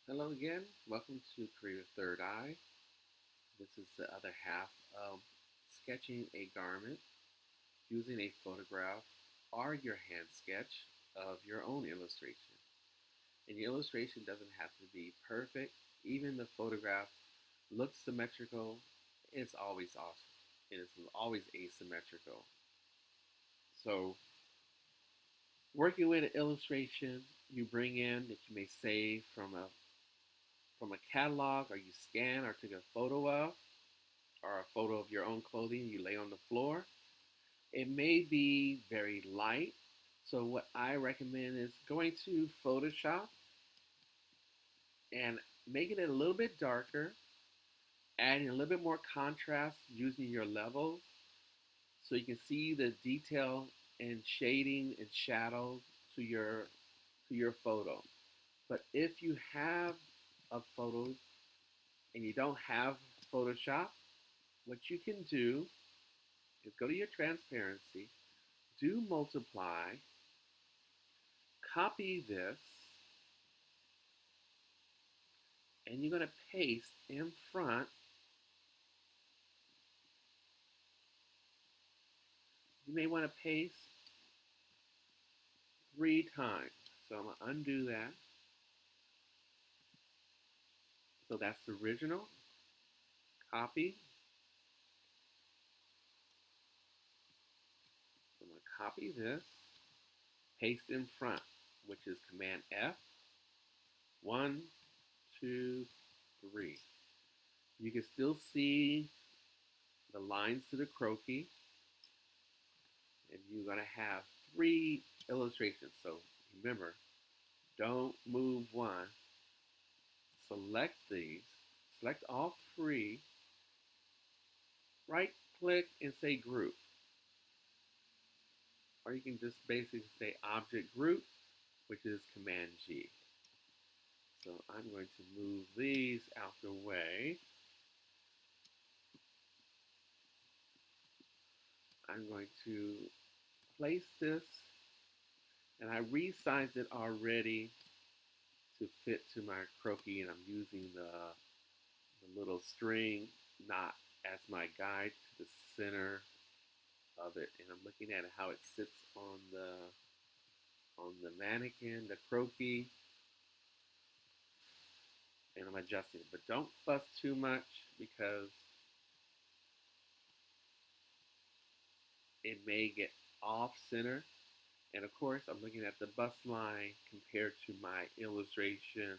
Hello again. Welcome to Creative Third Eye. This is the other half of sketching a garment using a photograph or your hand sketch of your own illustration. And your illustration doesn't have to be perfect. Even the photograph looks symmetrical. It's always awesome. It is always asymmetrical. So working with an illustration you bring in that you may save from a catalog, or you scan or took a photo of, or a photo of your own clothing you lay on the floor. It may be very light. So what I recommend is going to Photoshop and making it a little bit darker, adding a little bit more contrast using your levels so you can see the detail and shading and shadow to your photo. But if you have a photo and you don't have Photoshop, what you can do is go to your transparency, do multiply, copy this, and you're going to paste in front. You may want to paste 3 times. So I'm going to undo that. So that's the original. Copy. So I'm going to copy this, paste in front, which is Command F. 1, 2, 3. You can still see the lines to the croquis, and you're going to have 3 illustrations. So remember, don't move one. Select these, select all 3, right click and say group. Or you can just basically say object group, which is Command G. So I'm going to move these out the way. I'm going to place this, and I resized it already to fit to my croquis, and I'm using the little string knot as my guide to the center of it, and I'm looking at how it sits on the mannequin, the croquis, and I'm adjusting it. But don't fuss too much because it may get off center. And of course, I'm looking at the bust line compared to my illustration.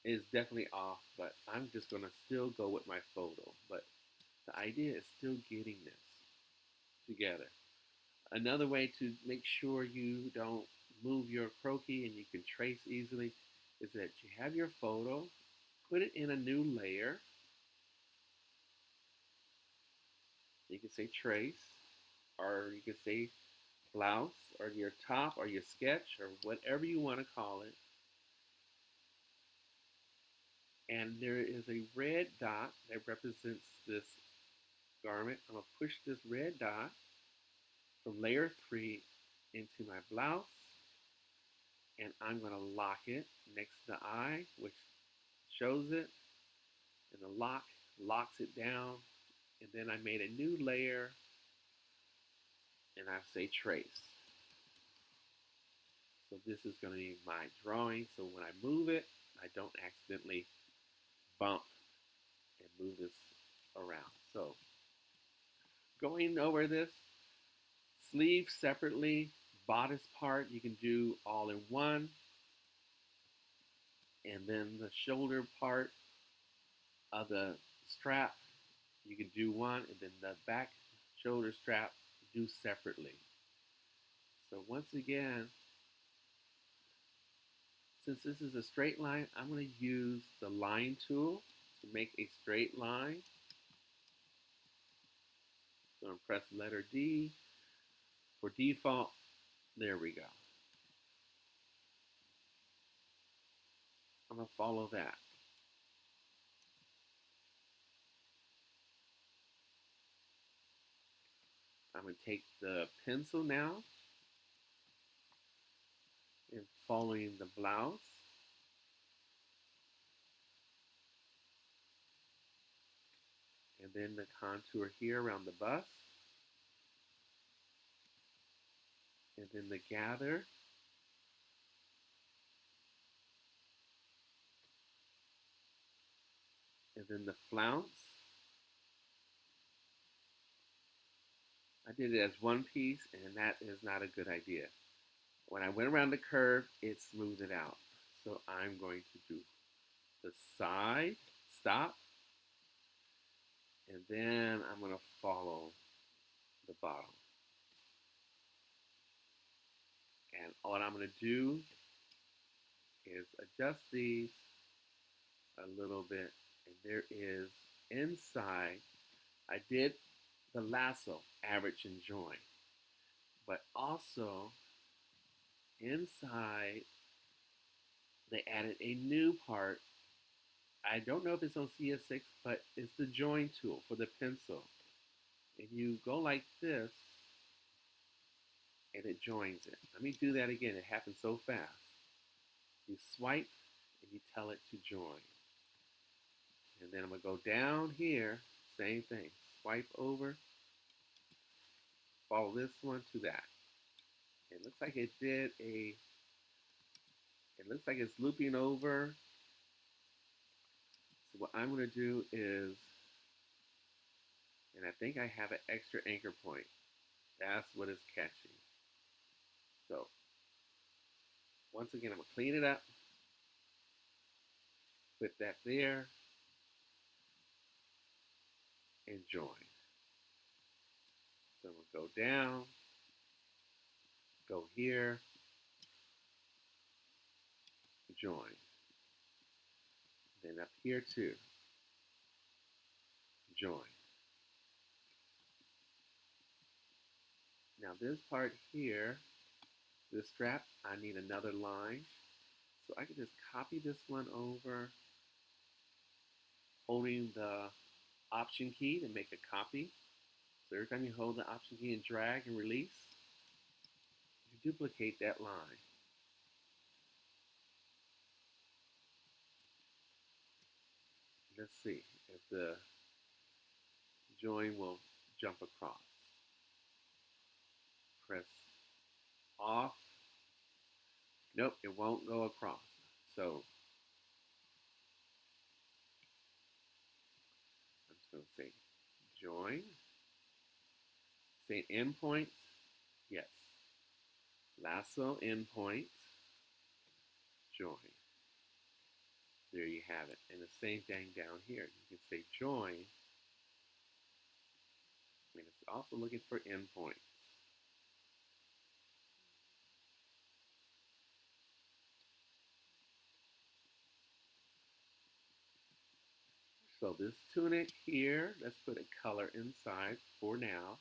It's definitely off, but I'm just going to still go with my photo. But the idea is still getting this together. Another way to make sure you don't move your croquis and you can trace easily is that you have your photo, put it in a new layer. You can say trace, or you can say blouse, or your top, or your sketch, or whatever you want to call it. And there is a red dot that represents this garment. I'm going to push this red dot from layer 3 into my blouse, and I'm going to lock it next to the eye, which shows it, and the lock locks it down. And then I made a new layer, and I say trace. So this is going to be my drawing. So when I move it, I don't accidentally bump and move this around. So going over this, sleeve separately, bodice part you can do all in one, and then the shoulder part of the strap you can do one, and then the back shoulder strap do separately. So once again, since this is a straight line, I'm going to use the line tool to make a straight line. So I'm going to press letter D. For default, there we go. I'm going to follow that. I'm going to take the pencil now and following the blouse. then the contour here around the bust, and then the gather, and then the flounce. I did it as one piece, and that is not a good idea. When I went around the curve, it smoothed it out. So I'm going to do the side, stop, and then I'm going to follow the bottom. And what I'm going to do is adjust these a little bit. And there is inside, I did the lasso, average and join. But also inside, they added a new part. I don't know if it's on CS6, but it's the join tool for the pencil. And you go like this, and it joins it. Let me do that again. It happens so fast. You swipe, and you tell it to join. And then I'm going to go down here, same thing. Swipe over, follow this one to that. It looks like it looks like it's looping over. So what I'm going to do is, and I think I have an extra anchor point. That's what it's catching. So once again, I'm going to clean it up, put that there, and join. So I'm going to go down, go here, join. Then up here too, join. Now this part here, this strap, I need another line. So I can just copy this one over, holding the Option key to make a copy. So every time you hold the Option key and drag and release, you duplicate that line. Let's see if the join will jump across. Press off. Nope, it won't go across. So I'm just going to say join. Say endpoint. Yes. Lasso endpoint. Join. There you have it. And the same thing down here. You can say join. And it's also looking for endpoint. So this tunic here, let's put a color inside for now.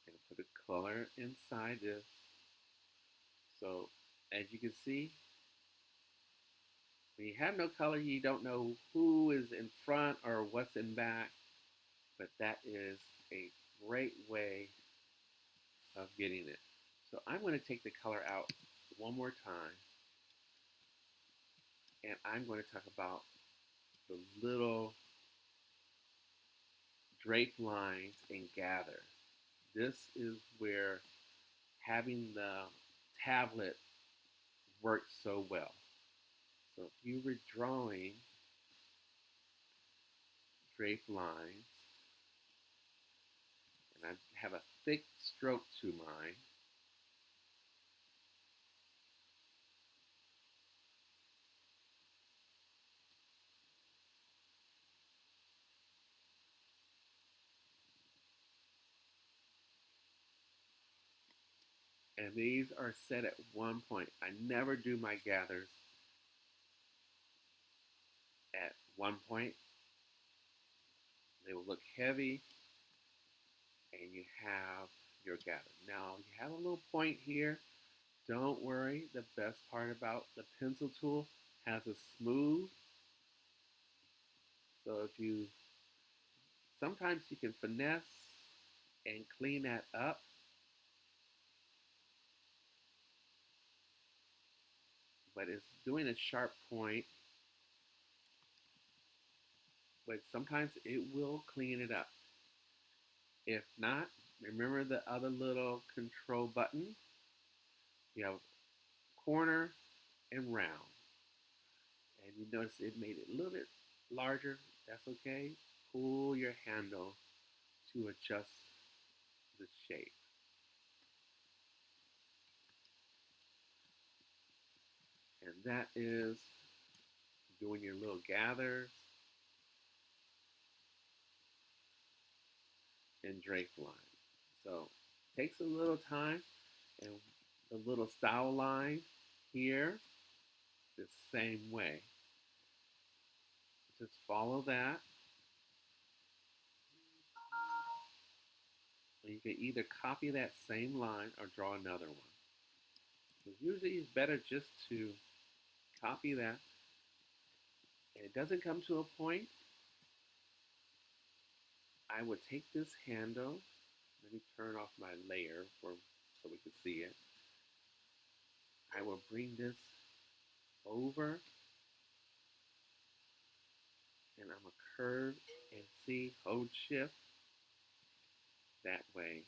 And put a color inside this. So as you can see, when you have no color, you don't know who is in front or what's in back. But that is a great way of getting it. So I'm going to take the color out one more time. And I'm going to talk about the little drape lines and gather. This is where having the tablet works so well. So if you were drawing drape lines, and I have a thick stroke to mine, and these are set at one point. I never do my gathers at one point. They will look heavy, and you have your gather. Now you have a little point here. Don't worry, the best part about the pencil tool has a smooth. So if you, sometimes you can finesse and clean that up. But it's doing a sharp point, but sometimes it will clean it up. If not, remember the other little control button. You have corner and round. And you notice it made it a little bit larger. That's okay. Pull your handle to adjust the shape. And that is doing your little gathers and drape line. So it takes a little time, and the little style line here, the same way. Just follow that. And you can either copy that same line or draw another one. So usually it's better just to copy that. And it doesn't come to a point. I would take this handle. Let me turn off my layer so we can see it. I will bring this over, and I'm going to curve and see, hold shift. That way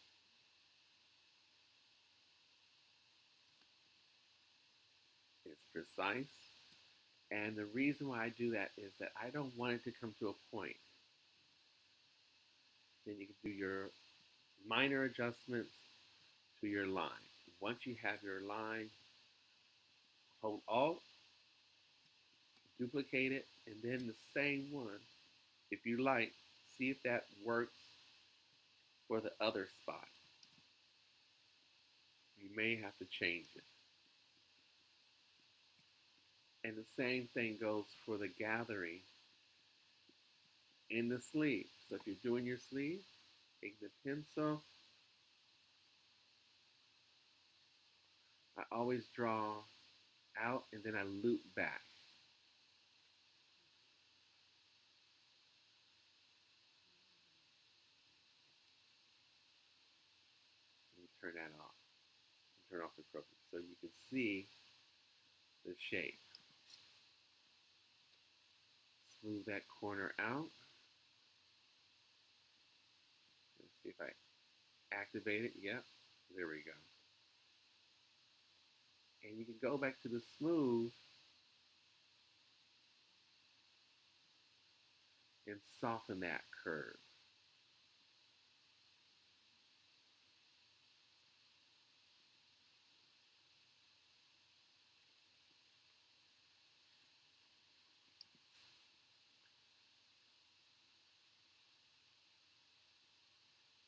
it's precise. And the reason why I do that is that I don't want it to come to a point. Then you can do your minor adjustments to your line. Once you have your line, hold Alt, duplicate it, and then the same one, if you like, see if that works for the other spot. You may have to change it. And the same thing goes for the gathering in the sleeve. So if you're doing your sleeve, take the pencil. I always draw out and then I loop back. Let me turn that off. Turn off the crochet so you can see the shape. Smooth that corner out. Let's see if I activate it. Yep, there we go. And you can go back to the smooth and soften that curve.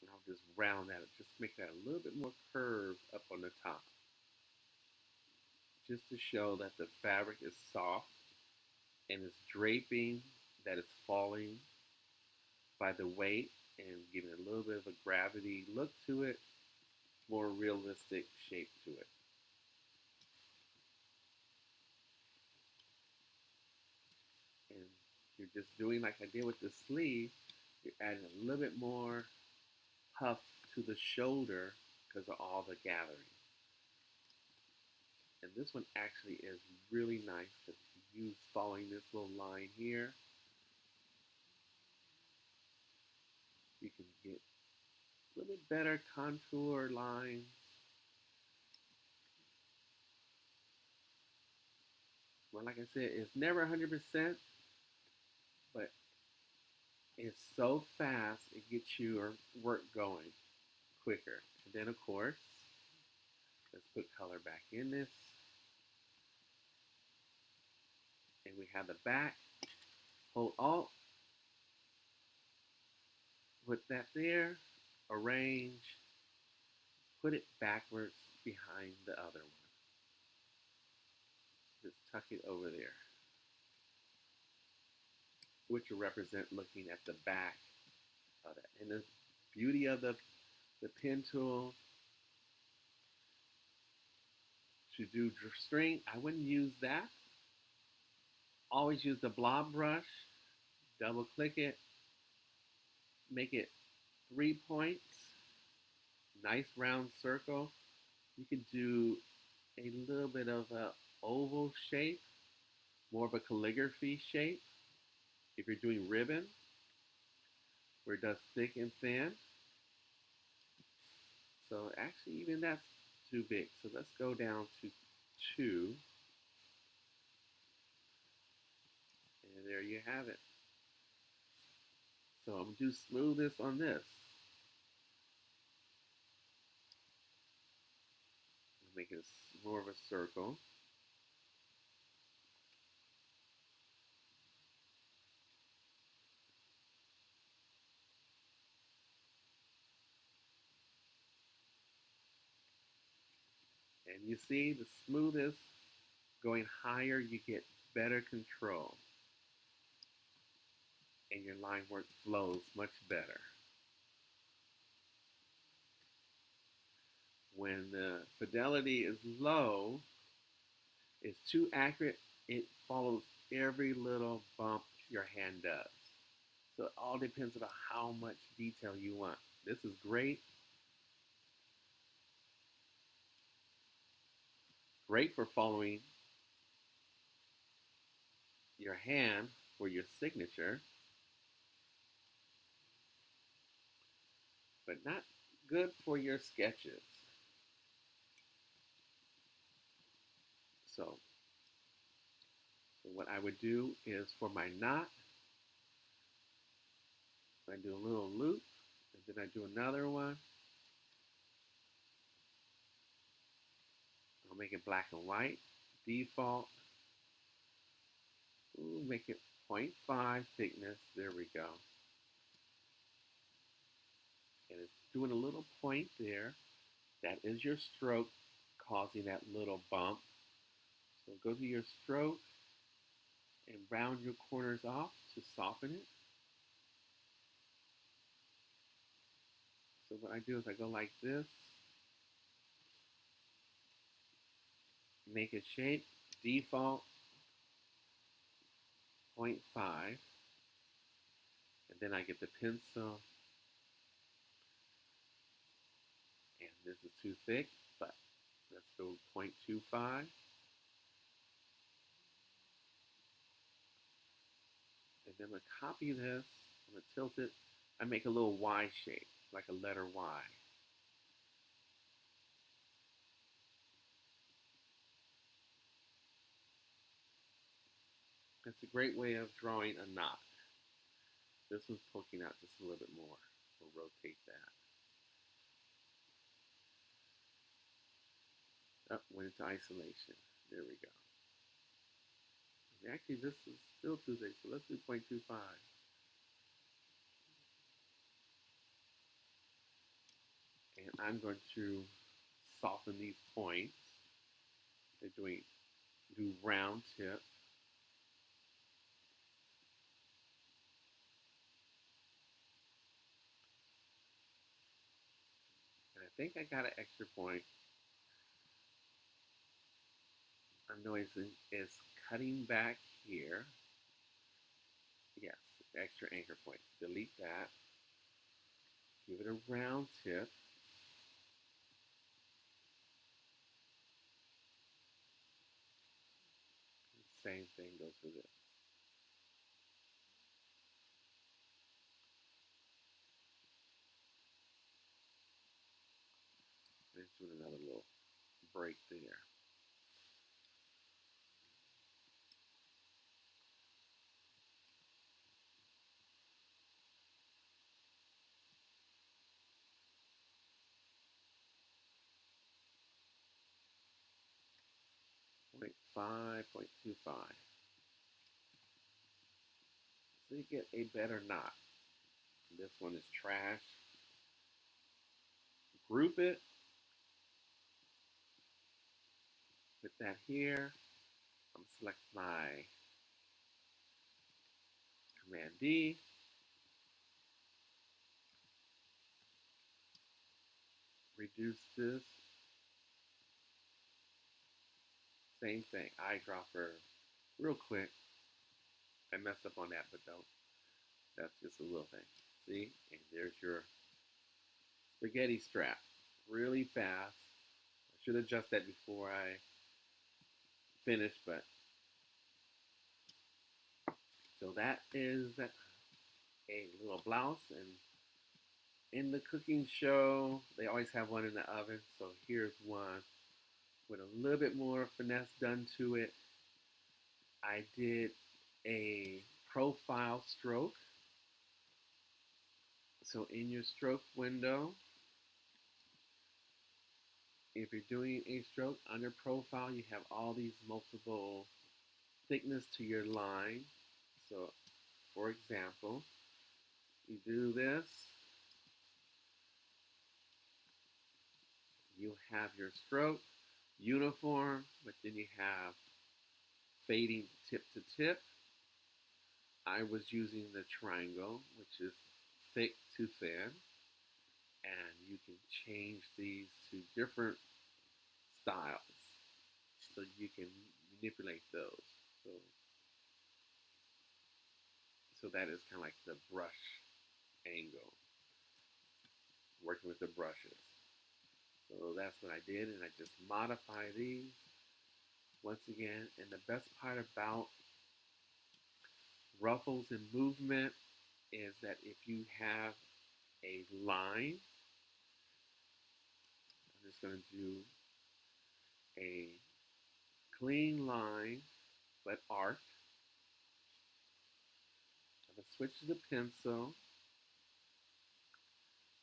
And I'll just round that up, just make that a little bit more curved up on the top. Just to show that the fabric is soft and it's draping, that it's falling by the weight and giving a little bit of a gravity look to it, more realistic shape to it. And you're just doing like I did with the sleeve, you're adding a little bit more puff to the shoulder because of all the gathering. And this one actually is really nice because you use following this little line here, you can get a little bit better contour lines. Well, like I said, it's never 100%, but it's so fast, it gets your work going quicker. And then, of course, let's put color back in this. And we have the back. Hold Alt, put that there, arrange, put it backwards behind the other one. Just tuck it over there, which will represent looking at the back of that. And the beauty of the pen tool to do string, I wouldn't use that. Always use the Blob Brush, double click it, make it 3 points, nice round circle. You can do a little bit of a oval shape, more of a calligraphy shape if you're doing ribbon. where it does thick and thin. So actually even that's too big. So let's go down to 2. And there you have it. So I'm going to do smoothness on this. Make it more of a circle. And you see the smoothest going higher, you get better control. And your line work flows much better. When the fidelity is low, it's too accurate, it follows every little bump your hand does. So it all depends on how much detail you want. This is great. Great for following your hand for your signature, but not good for your sketches. So what I would do is for my knot, I do a little loop, and then I do another one. I'll make it black and white. Default. Ooh, make it 0.5 thickness. There we go. And it's doing a little point there. That is your stroke causing that little bump. So go to your stroke and round your corners off to soften it. So what I do is I go like this, make a shape, default 0.5, and then I get the pencil, and this is too thick, but let's go 0.25. And then I'm going to copy this, I'm going to tilt it, I make a little Y shape, like a letter Y. It's a great way of drawing a knot. This one's poking out just a little bit more. We'll rotate that. Up, went into isolation. There we go. Actually, this is still too big, so let's do 0.25. And I'm going to soften these points. They're do round tip. And I think I got an extra point. I'm noticing it's cutting back here. Yes, extra anchor point. Delete that. Give it a round tip. Same thing goes for this. Let's do another little break there. Point 0.25. So you get a better knot. This one is trash. Group it. Put that here. I'm going to select my Command D. Reduce this. Same thing. Eyedropper. Real quick. I messed up on that, but don't. That's just a little thing. See? And there's your spaghetti strap. Really fast. I should adjust that before I finish, but so that is a little blouse, and in the cooking show, they always have one in the oven. So here's one with a little bit more finesse done to it. I did a profile stroke. So in your stroke window, if you're doing a stroke under profile, you have all these multiple thickness to your line. So for example, you do this, you have your stroke uniform, but then you have fading tip to tip. I was using the triangle, which is thick to thin, and you can change these to different styles, so you can manipulate those. So, so that is kind of like the brush angle, working with the brushes. So that's what I did, and I just modify these once again. And the best part about ruffles and movement is that if you have a line, I'm just going to do a clean line but arc. I'm going to switch to the pencil.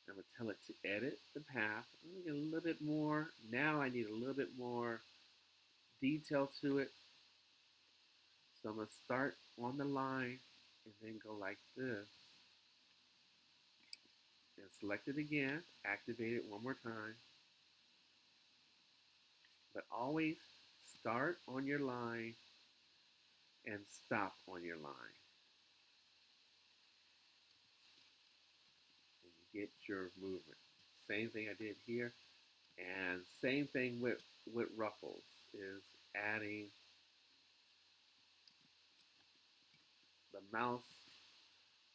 I'm going to tell it to edit the path. I'm going to get a little bit more. Now I need a little bit more detail to it. So I'm going to start on the line and then go like this. And select it again. Activate it one more time. But always start on your line and stop on your line. And you get your movement. Same thing I did here. And same thing with ruffles, is adding the mouse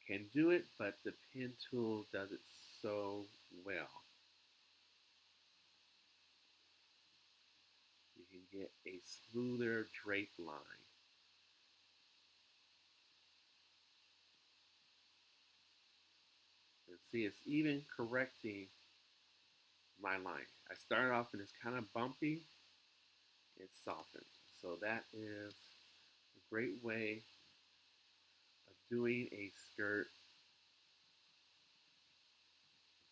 can do it, but the pen tool does it so well. You can get a smoother drape line. And see, it's even correcting my line. I started off and it's kind of bumpy. It's softened. So that is a great way of doing a skirt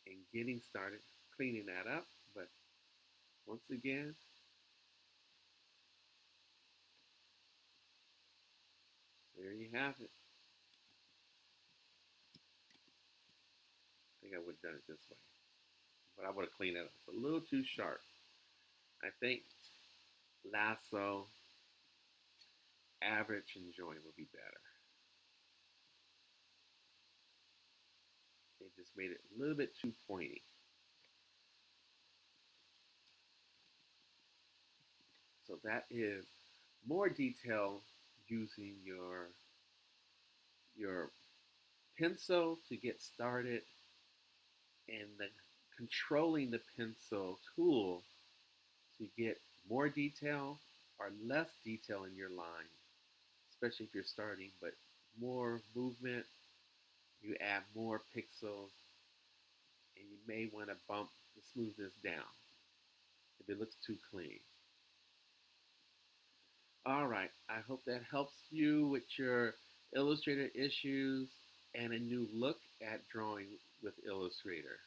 and getting started, cleaning that up. But once again, there you have it. I think I would have done it this way, but I would have cleaned it up. It's a little too sharp. I think lasso, average, and join would be better. It just made it a little bit too pointy. So that is more detail using your pencil to get started, and then controlling the pencil tool to get more detail or less detail in your line, especially if you're starting, but more movement, you add more pixels, and you may want to bump the smoothness down if it looks too clean. All right, I hope that helps you with your Illustrator issues and a new look at drawing with Illustrator.